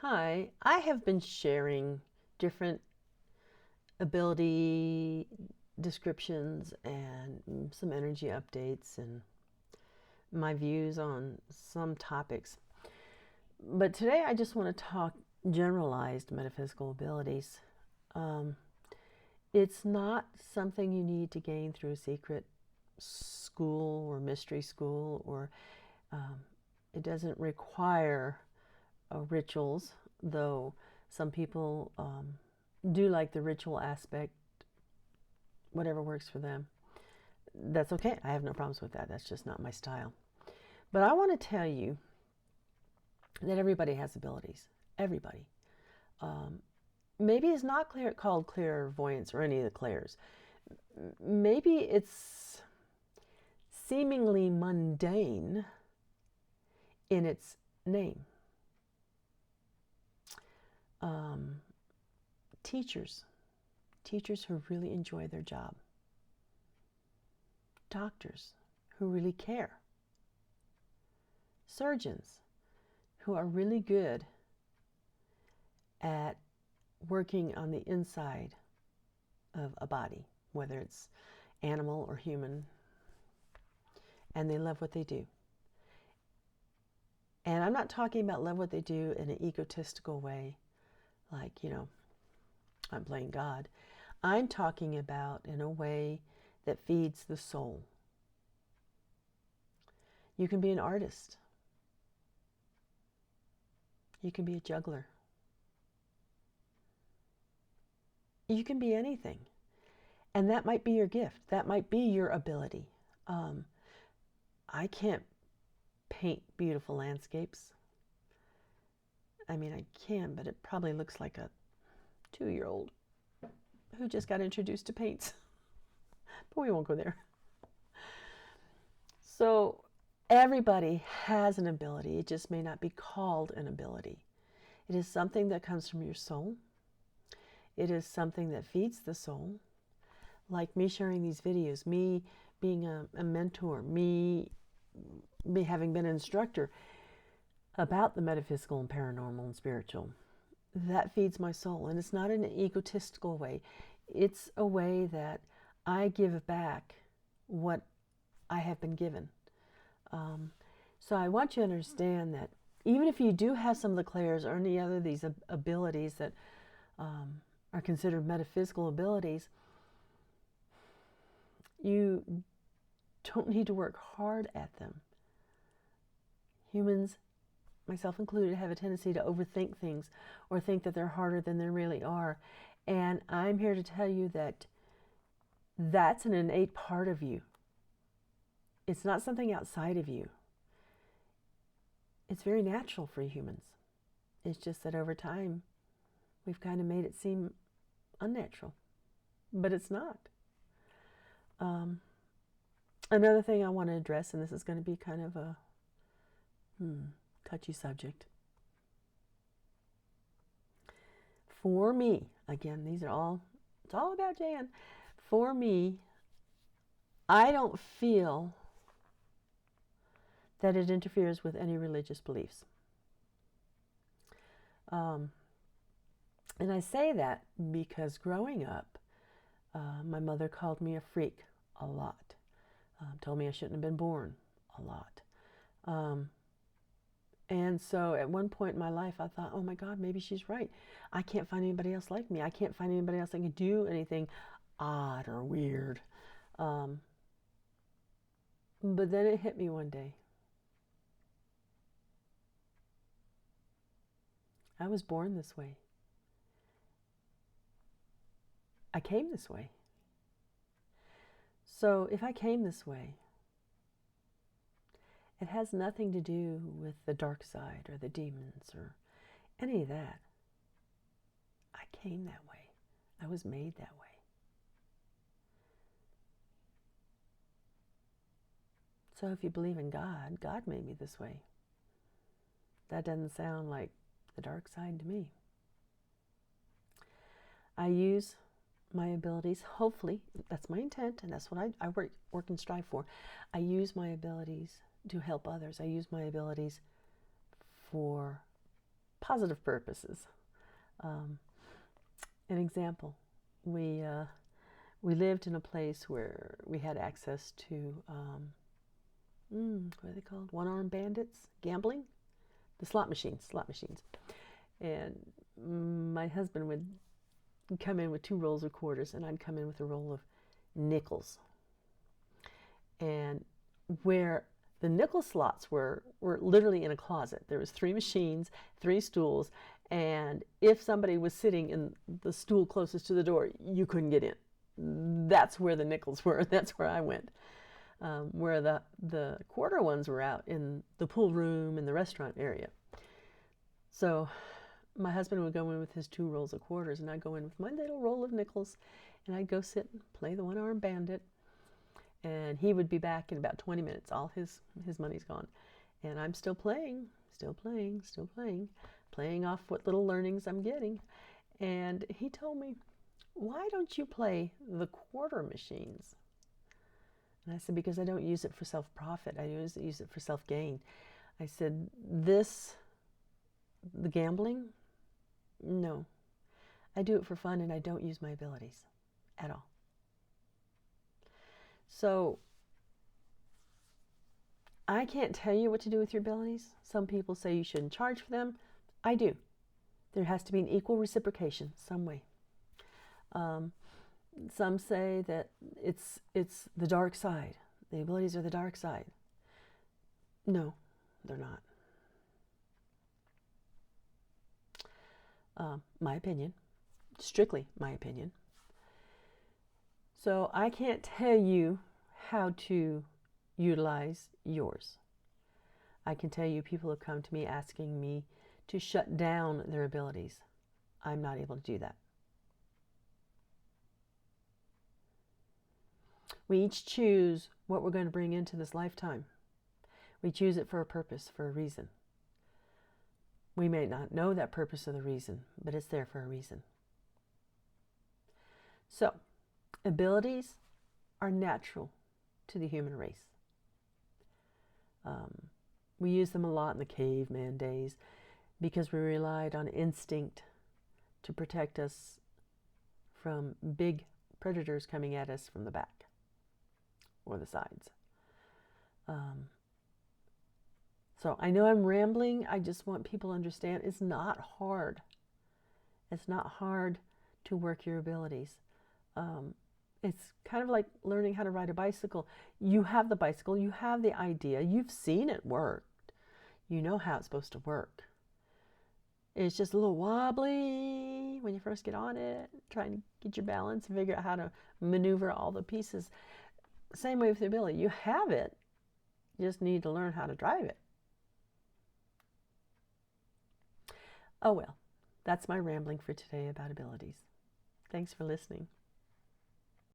Hi, I have been sharing different ability descriptions and some energy updates and my views on some topics. But today I just want to talk generalized metaphysical abilities. Um, it's not something you need to gain through a secret school or mystery school, or um, it doesn't require rituals, though some people do like the ritual aspect, whatever works for them. That's okay. I have no problems with that. That's just not my style. But I want to tell you that everybody has abilities. Everybody. Um, Maybe it's not called clairvoyance or any of the clairs. Maybe it's seemingly mundane in its name. Um, teachers, teachers who really enjoy their job, doctors who really care, surgeons who are really good at working on the inside of a body, whether it's animal or human, and they love what they do. And I'm not talking about love what they do in an egotistical way, like, I'm playing God. I'm talking about in a way that feeds the soul. You can be an artist. You can be a juggler. You can be anything. And that might be your gift. That might be your ability. Um, I can't paint beautiful landscapes. I mean, I can, but it probably looks like a 2-year-old who just got introduced to paints. But we won't go there. So, everybody has an ability. It just may not be called an ability. It is something that comes from your soul. It is something that feeds the soul. Like me sharing these videos, me being a mentor, me having been an instructor about the metaphysical and paranormal and spiritual. That feeds my soul. And it's not in an egotistical way. It's a way that I give back what I have been given. So I want you to understand that even if you do have some of the clairs or any other of these abilities that are considered metaphysical abilities, you don't need to work hard at them. Humans, myself included, have a tendency to overthink things or think that they're harder than they really are. And I'm here to tell you that that's an innate part of you. It's not something outside of you. It's very natural for humans. It's just that over time, we've kind of made it seem unnatural. But it's not. Another thing I want to address, and this is going to be kind of a touchy subject. For me, again, it's all about Jan. For me, I don't feel that it interferes with any religious beliefs. And I say that because growing up, my mother called me a freak a lot. Told me I shouldn't have been born a lot. And so at one point in my life, I thought, oh my God, maybe she's right. I can't find anybody else like me. I can't find anybody else that can do anything odd or weird. But then it hit me one day. I was born this way. I came this way. So if I came this way, it has nothing to do with the dark side or the demons or any of that. I came that way. I was made that way. So if you believe in God, God made me this way. That doesn't sound like the dark side to me. I use my abilities, hopefully, that's my intent, and that's what I work and strive for. I use my abilities to help others. I use my abilities for positive purposes. Um, an example, we lived in a place where we had access to what are they called? One-armed bandits, gambling, the slot machines. And my husband would come in with 2 rolls of quarters, and I'd come in with a roll of nickels. And where the nickel slots were literally in a closet. There was 3 machines, 3 stools, and if somebody was sitting in the stool closest to the door, you couldn't get in. That's where the nickels were. That's where I went. Where the quarter ones were out in the pool room and the restaurant area. So my husband would go in with his 2 rolls of quarters, and I'd go in with my little roll of nickels, and I'd go sit and play the one-armed bandit. And he would be back in about 20 minutes. All his money's gone. And I'm still playing, playing off what little learnings I'm getting. And he told me, why don't you play the quarter machines? And I said, because I don't use it for self-profit. I use it for self-gain. I said, the gambling, no. I do it for fun, and I don't use my abilities at all. So I can't tell you what to do with your abilities. Some people say you shouldn't charge for them. I do. There has to be an equal reciprocation some way. Some say that it's the dark side. The abilities are the dark side. No, they're not. My opinion, strictly my opinion. So I can't tell you how to utilize yours. I can tell you people have come to me asking me to shut down their abilities. I'm not able to do that. We each choose what we're going to bring into this lifetime. We choose it for a purpose, for a reason. We may not know that purpose or the reason, but it's there for a reason. So, abilities are natural to the human race. We used them a lot in the caveman days because we relied on instinct to protect us from big predators coming at us from the back or the sides. So I know I'm rambling. I just want people to understand it's not hard. It's not hard to work your abilities. It's kind of like learning how to ride a bicycle. You have the bicycle, you have the idea, you've seen it work. You know how it's supposed to work. It's just a little wobbly when you first get on it, trying to get your balance and figure out how to maneuver all the pieces. Same way with the ability. You have it, you just need to learn how to drive it. Oh well, that's my rambling for today about abilities. Thanks for listening.